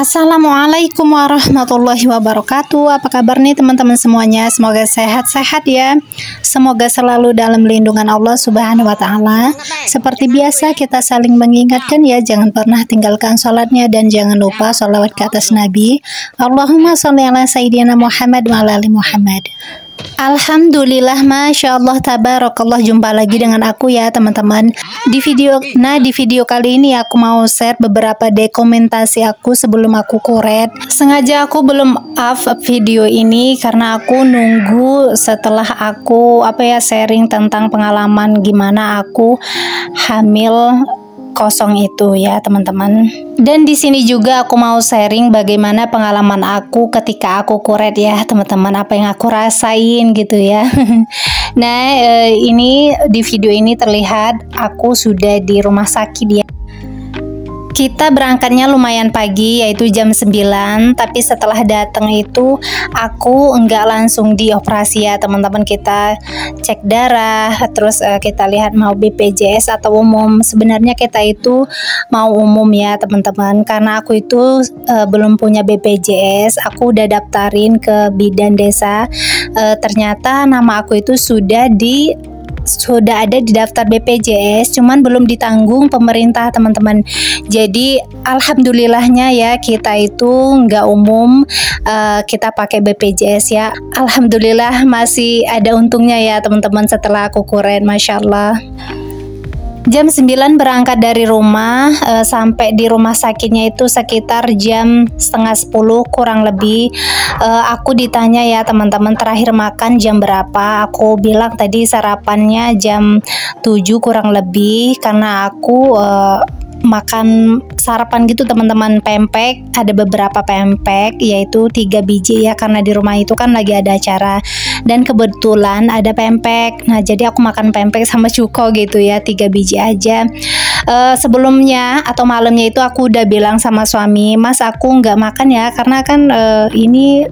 Assalamualaikum warahmatullahi wabarakatuh. Apa kabar nih teman-teman semuanya? Semoga sehat-sehat ya. Semoga selalu dalam lindungan Allah Subhanahu wa taala. Seperti biasa kita saling mengingatkan ya, jangan pernah tinggalkan sholatnya dan jangan lupa sholawat ke atas Nabi. Allahumma sholli ala sayyidina Muhammad wa ala ali Muhammad. Alhamdulillah, Masya Allah, tabarakallah, jumpa lagi dengan aku ya teman-teman. Di video kali ini aku mau share beberapa dokumentasi aku sebelum aku kuret. Sengaja aku belum up video ini karena aku nunggu setelah aku sharing tentang pengalaman gimana aku hamil kosong itu ya teman-teman. Dan di sini juga aku mau sharing bagaimana pengalaman aku ketika aku kuret ya teman-teman, apa yang aku rasain gitu ya. Nah, ini di video ini terlihat aku sudah di rumah sakit ya. Kita berangkatnya lumayan pagi, yaitu jam 9, tapi setelah datang itu aku enggak langsung dioperasi ya teman-teman. Kita cek darah, terus kita lihat mau BPJS atau umum. Sebenarnya kita itu mau umum ya teman-teman, karena aku itu belum punya BPJS. Aku udah daftarin ke bidan desa, ternyata nama aku itu sudah ada di daftar BPJS, cuman belum ditanggung pemerintah teman-teman. Jadi alhamdulillahnya ya kita itu nggak umum, kita pakai BPJS ya. Alhamdulillah masih ada untungnya ya teman-teman setelah aku kuret, Masya Allah. Jam 9 berangkat dari rumah, sampai di rumah sakitnya itu sekitar jam setengah 10 kurang lebih. Aku ditanya ya teman-teman, terakhir makan jam berapa? Aku bilang tadi sarapannya jam 7 kurang lebih, karena aku makan sarapan gitu teman-teman, pempek, ada beberapa pempek yaitu 3 biji ya, karena di rumah itu kan lagi ada acara dan kebetulan ada pempek. Nah jadi aku makan pempek sama cuko gitu ya, 3 biji aja. Sebelumnya atau malamnya itu aku udah bilang sama suami, Mas aku nggak makan ya karena kan ini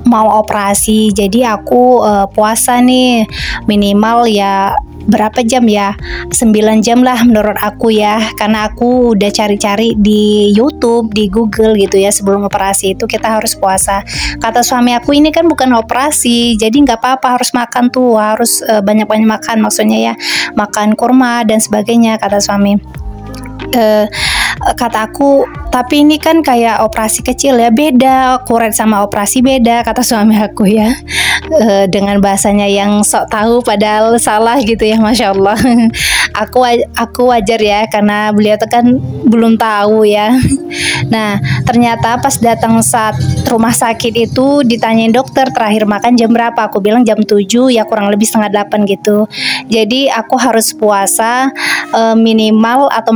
mau operasi, jadi aku puasa nih minimal ya berapa jam ya, 9 jam lah menurut aku ya, karena aku udah cari-cari di YouTube, di Google gitu ya, sebelum operasi itu kita harus puasa. Kata suami aku, ini kan bukan operasi, jadi nggak apa-apa, harus makan tuh, harus banyak-banyak makan, maksudnya ya makan kurma dan sebagainya, kata suami. Kata aku, tapi ini kan kayak operasi kecil ya, beda, kuret sama operasi beda, kata suami aku ya. Dengan bahasanya yang sok tahu padahal salah gitu ya, Masya Allah. Aku wajar ya, karena beliau tuh kan belum tahu ya. Nah ternyata pas datang saat rumah sakit itu ditanyain dokter terakhir makan jam berapa, aku bilang jam 7 ya, kurang lebih setengah 8 gitu. Jadi aku harus puasa minimal atau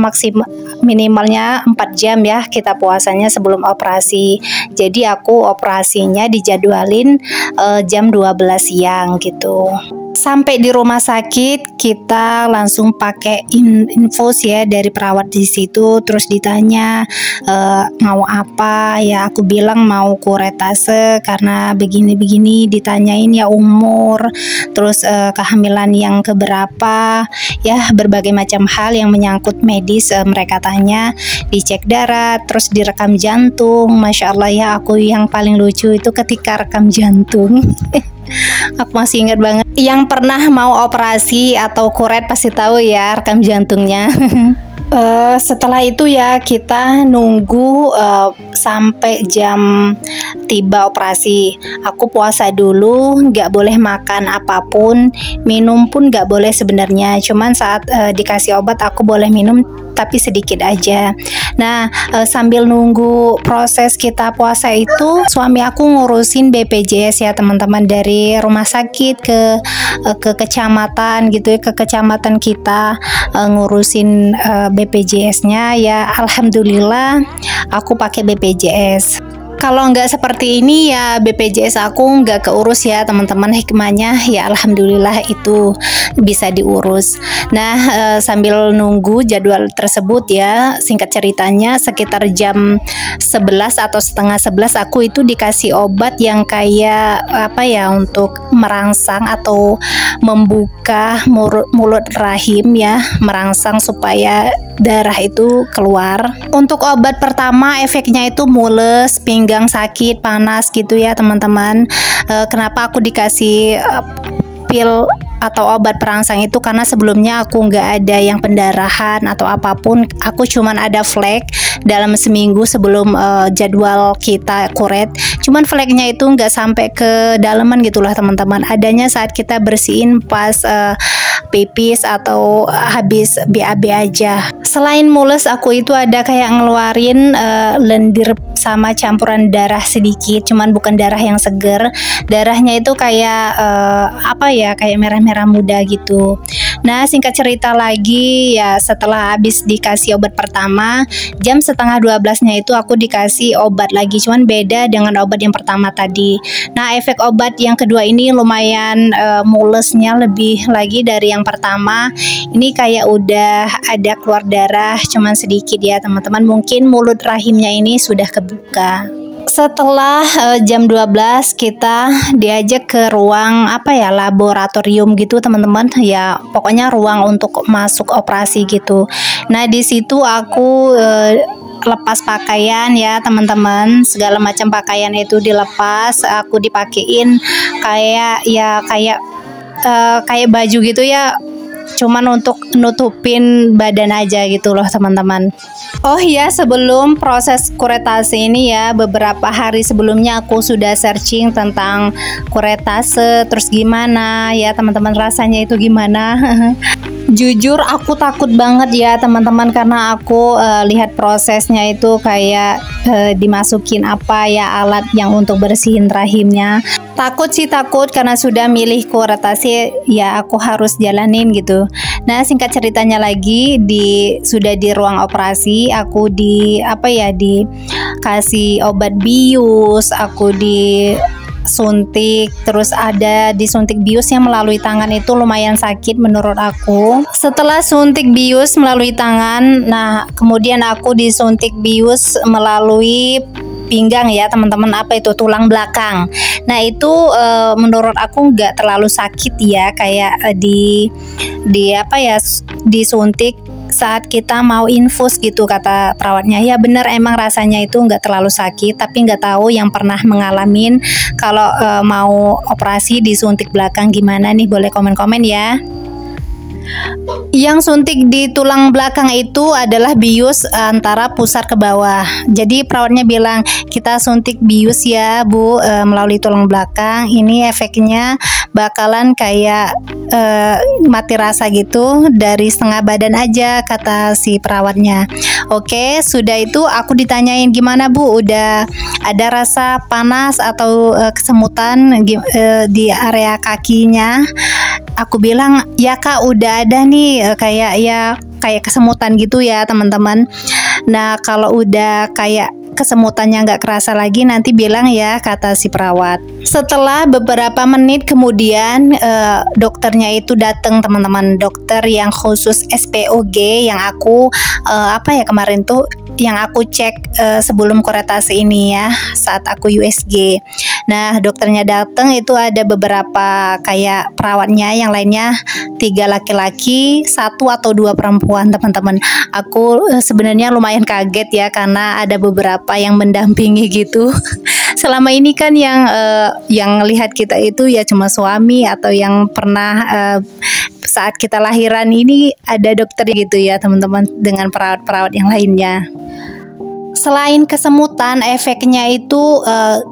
minimalnya 4 jam ya kita puasanya sebelum operasi. Jadi aku operasinya dijadwalin jam 12 siang gitu. Sampai di rumah sakit kita langsung pakai infus ya dari perawat di situ, terus ditanya mau apa ya, aku bilang mau kuretase karena begini-begini, ditanyain ya umur, terus kehamilan yang keberapa ya, berbagai macam hal yang menyangkut medis mereka tanya, dicek darah, terus direkam jantung. Masya Allah ya, aku yang paling lucu itu ketika rekam jantung. Aku masih ingat banget, yang pernah mau operasi atau kuret pasti tahu ya rekam jantungnya. Setelah itu ya kita nunggu sampai jam tiba operasi. Aku puasa dulu, nggak boleh makan apapun, minum pun nggak boleh sebenarnya. Cuman saat dikasih obat aku boleh minum, tapi sedikit aja. Nah sambil nunggu proses kita puasa itu, suami aku ngurusin BPJS ya teman-teman, dari rumah sakit ke kecamatan gitu ya, ke kecamatan kita ngurusin BPJS-nya ya. Alhamdulillah aku pakai BPJS. Kalau nggak seperti ini ya BPJS aku nggak keurus ya teman-teman. Hikmahnya ya alhamdulillah itu bisa diurus. Nah sambil nunggu jadwal tersebut ya, singkat ceritanya sekitar jam 11 atau setengah 11 aku itu dikasih obat yang kayak apa ya, untuk merangsang atau membuka mulut rahim ya, merangsang supaya darah itu keluar. Untuk obat pertama efeknya itu mules, pinggang sakit, panas gitu ya teman-teman. Kenapa aku dikasih pil atau obat perangsang itu, karena sebelumnya aku nggak ada yang pendarahan atau apapun, aku cuman ada flek dalam seminggu sebelum jadwal kita kuret. Cuman fleknya itu nggak sampai ke dalaman gitulah teman-teman, adanya saat kita bersihin pas pipis atau habis BAB aja. Selain mules, aku itu ada kayak ngeluarin lendir sama campuran darah sedikit, cuman bukan darah yang seger. Darahnya itu kayak apa ya, kayak merah-merah muda gitu. Nah singkat cerita lagi ya, setelah habis dikasih obat pertama, jam setengah 12-nya itu aku dikasih obat lagi, cuman beda dengan obat yang pertama tadi. Nah efek obat yang kedua ini lumayan mulesnya lebih lagi dari yang pertama. Ini kayak udah ada keluar darah cuman sedikit ya teman-teman, mungkin mulut rahimnya ini sudah kebuka. Setelah jam 12 kita diajak ke ruang apa ya, laboratorium gitu teman-teman ya, pokoknya ruang untuk masuk operasi gitu. Nah di situ aku lepas pakaian ya teman-teman, segala macam pakaian itu dilepas, aku dipakein kayak ya kayak baju gitu ya, cuman untuk nutupin badan aja gitu loh teman-teman. Oh ya, sebelum proses kuretase ini ya, beberapa hari sebelumnya aku sudah searching tentang kuretase, terus gimana ya teman-teman, rasanya itu gimana. Jujur aku takut banget ya teman-teman, karena aku lihat prosesnya itu kayak dimasukin apa ya, alat yang untuk bersihin rahimnya. Takut sih, takut karena sudah milih kuretase ya, aku harus jalanin gitu. Nah singkat ceritanya lagi, sudah di ruang operasi, aku dikasih obat bius, aku disuntik, terus ada disuntik bius yang melalui tangan, itu lumayan sakit menurut aku. Setelah suntik bius melalui tangan, nah kemudian aku disuntik bius melalui pinggang ya teman-teman, apa itu, tulang belakang. Nah itu menurut aku nggak terlalu sakit ya, kayak disuntik saat kita mau infus gitu kata perawatnya. Ya bener, emang rasanya itu nggak terlalu sakit, tapi nggak tahu yang pernah mengalamin kalau mau operasi disuntik belakang gimana nih, boleh komen-komen ya. Yang suntik di tulang belakang itu adalah bius antara pusar ke bawah. Jadi perawatnya bilang, kita suntik bius ya Bu, melalui tulang belakang. Ini efeknya bakalan kayak mati rasa gitu, dari setengah badan aja kata si perawatnya. Oke, sudah itu aku ditanyain, gimana Bu, udah ada rasa panas atau kesemutan di area kakinya? Aku bilang ya Kak, udah ada nih kayak kesemutan gitu ya teman-teman. Nah kalau udah kayak kesemutannya nggak kerasa lagi, nanti bilang ya kata si perawat. Setelah beberapa menit kemudian dokternya itu datang teman-teman, dokter yang khusus SPOG yang aku kemarin tuh yang aku cek sebelum kuretase ini ya, saat aku USG. Nah dokternya datang itu ada beberapa kayak perawatnya, yang lainnya 3 laki-laki, 1 atau 2 perempuan teman-teman. Aku sebenarnya lumayan kaget ya, karena ada beberapa yang mendampingi gitu. Selama ini kan yang lihat kita itu ya cuma suami atau yang pernah saat kita lahiran, ini ada dokter gitu ya teman-teman, dengan perawat-perawat yang lainnya. Selain kesemutan, efeknya itu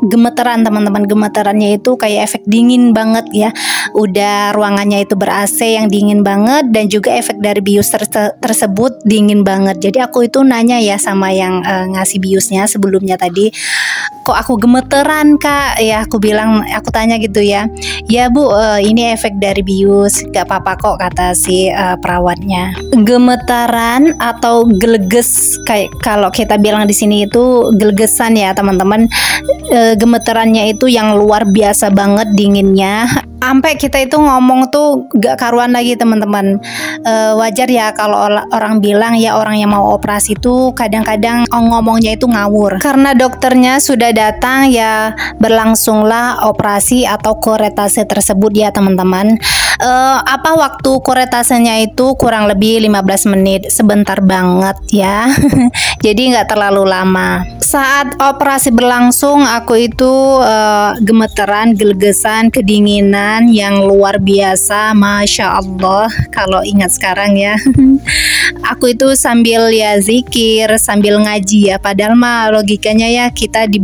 gemeteran teman-teman. Gemeterannya itu kayak efek dingin banget ya. Udah ruangannya itu ber-AC yang dingin banget, dan juga efek dari bius tersebut dingin banget. Jadi aku itu nanya ya sama yang ngasih biusnya sebelumnya tadi, kok aku gemeteran Kak? Ya aku bilang, aku tanya gitu ya. Ya Bu, ini efek dari bius, gak apa-apa kok kata si perawatnya. Gemetaran atau geleges, kayak kalau kita bilang di sini itu gelegesan ya teman-teman. Gemeterannya itu yang luar biasa banget dinginnya. Sampai kita itu ngomong tuh gak karuan lagi teman-teman. Wajar ya kalau orang bilang ya orang yang mau operasi tuh kadang-kadang ngomongnya itu ngawur. Karena dokternya sudah datang ya, berlangsunglah operasi atau koretase tersebut ya teman-teman. Waktu koretasenya itu kurang lebih 15 menit, sebentar banget ya. Jadi nggak terlalu lama. Saat operasi berlangsung aku itu gemeteran, gelegesan, kedinginan yang luar biasa, Masya Allah. Kalau ingat sekarang ya. Aku itu sambil ya zikir, sambil ngaji ya. Padahal mah logikanya ya kita di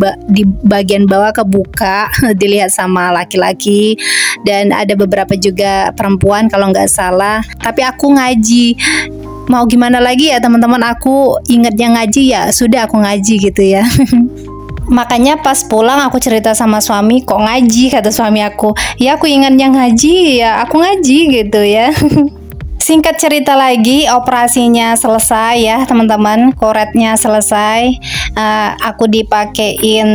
bagian bawah kebuka dilihat sama laki-laki, dan ada beberapa juga perempuan kalau nggak salah. Tapi aku ngaji. Mau gimana lagi ya teman-teman, aku ingatnya ngaji ya sudah aku ngaji gitu ya. Makanya pas pulang aku cerita sama suami, kok ngaji, kata suami aku. Ya aku ingatnya ngaji ya aku ngaji gitu ya. Singkat cerita lagi, operasinya selesai ya teman-teman, koretnya selesai. Aku dipakein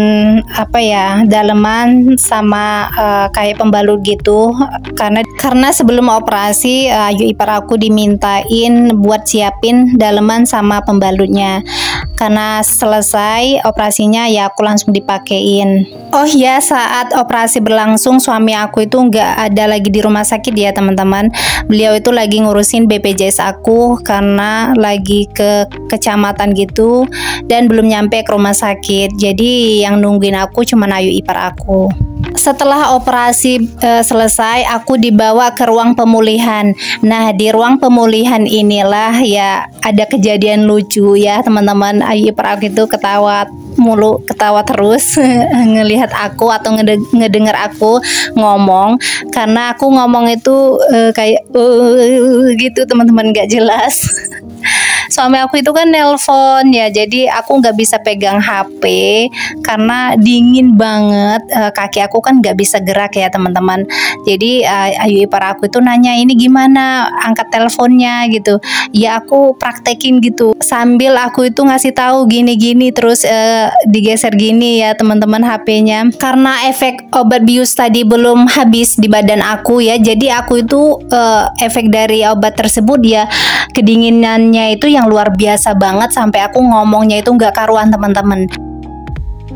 daleman sama kayak pembalut gitu. Karena sebelum operasi ayu ipar aku dimintain buat siapin daleman sama pembalutnya. Karena selesai operasinya ya aku langsung dipakein. Oh ya, saat operasi berlangsung suami aku itu nggak ada lagi di rumah sakit ya teman-teman. Beliau itu lagi ngurusin BPJS aku karena lagi ke kecamatan gitu dan belum nyampe ke rumah sakit. Jadi yang nungguin aku cuma ayu ipar aku. Setelah operasi selesai, aku dibawa ke ruang pemulihan. Nah, di ruang pemulihan inilah ya ada kejadian lucu ya teman-teman. Ayu ipar aku itu ketawa terus ngelihat aku atau ngedengar aku ngomong, karena aku ngomong itu kayak gitu teman-teman, gak jelas. Suami aku itu kan nelpon ya, jadi aku nggak bisa pegang HP karena dingin banget. Kaki aku kan nggak bisa gerak ya teman-teman. Jadi ayu ipar aku itu nanya, ini gimana angkat teleponnya gitu. Ya aku praktekin gitu sambil aku itu ngasih tahu gini-gini, terus digeser gini ya teman-teman HP-nya. Karena efek obat bius tadi belum habis di badan aku ya, jadi aku itu efek dari obat tersebut ya, kedinginannya itu yang luar biasa banget sampai aku ngomongnya itu nggak karuan teman-teman.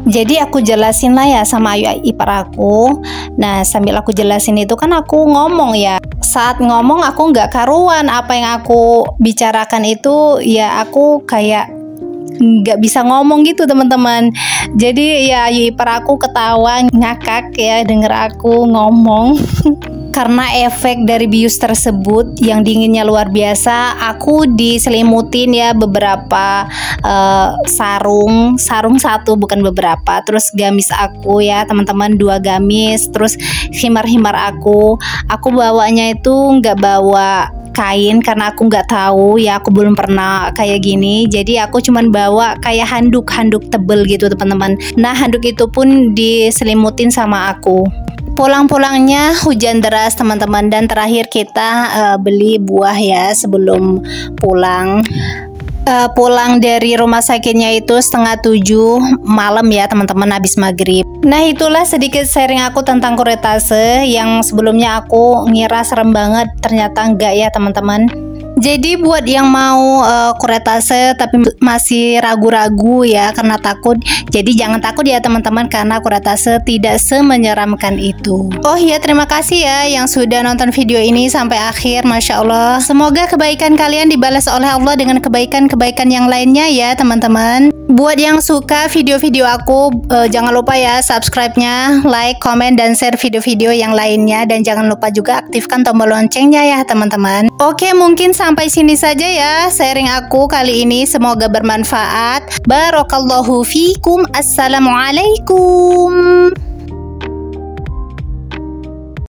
Jadi aku jelasin lah ya sama ayu ipar aku. Nah sambil aku jelasin itu kan aku ngomong ya. Saat ngomong aku nggak karuan, apa yang aku bicarakan itu ya aku kayak nggak bisa ngomong gitu teman-teman. Jadi ya ayu ipar aku ketawa ngakak ya denger aku ngomong. Karena efek dari bius tersebut yang dinginnya luar biasa, aku diselimutin ya beberapa sarung satu, bukan beberapa. Terus gamis aku ya teman-teman 2 gamis. Terus himar aku bawanya itu nggak bawa kain karena aku nggak tahu ya, aku belum pernah kayak gini. Jadi aku cuman bawa kayak handuk tebel gitu teman-teman. Nah handuk itu pun diselimutin sama aku. Pulang-pulangnya hujan deras teman-teman, dan terakhir kita beli buah ya sebelum pulang. Pulang dari rumah sakitnya itu 6:30 malam ya teman-teman, habis maghrib. Nah itulah sedikit sharing aku tentang koretase yang sebelumnya aku ngira serem banget, ternyata enggak ya teman-teman. Jadi buat yang mau koretase tapi masih ragu-ragu ya karena takut, jadi jangan takut ya teman-teman, karena koretase tidak semenyeramkan itu. Oh ya, terima kasih ya yang sudah nonton video ini sampai akhir. Masya Allah, semoga kebaikan kalian dibalas oleh Allah dengan kebaikan-kebaikan yang lainnya ya teman-teman. Buat yang suka video-video aku, jangan lupa ya subscribe-nya, like, komen, dan share video-video yang lainnya. Dan jangan lupa juga aktifkan tombol loncengnya ya teman-teman. Oke, mungkin sampai sini saja ya sharing aku kali ini. Semoga bermanfaat. Barakallahu fikum. Assalamualaikum.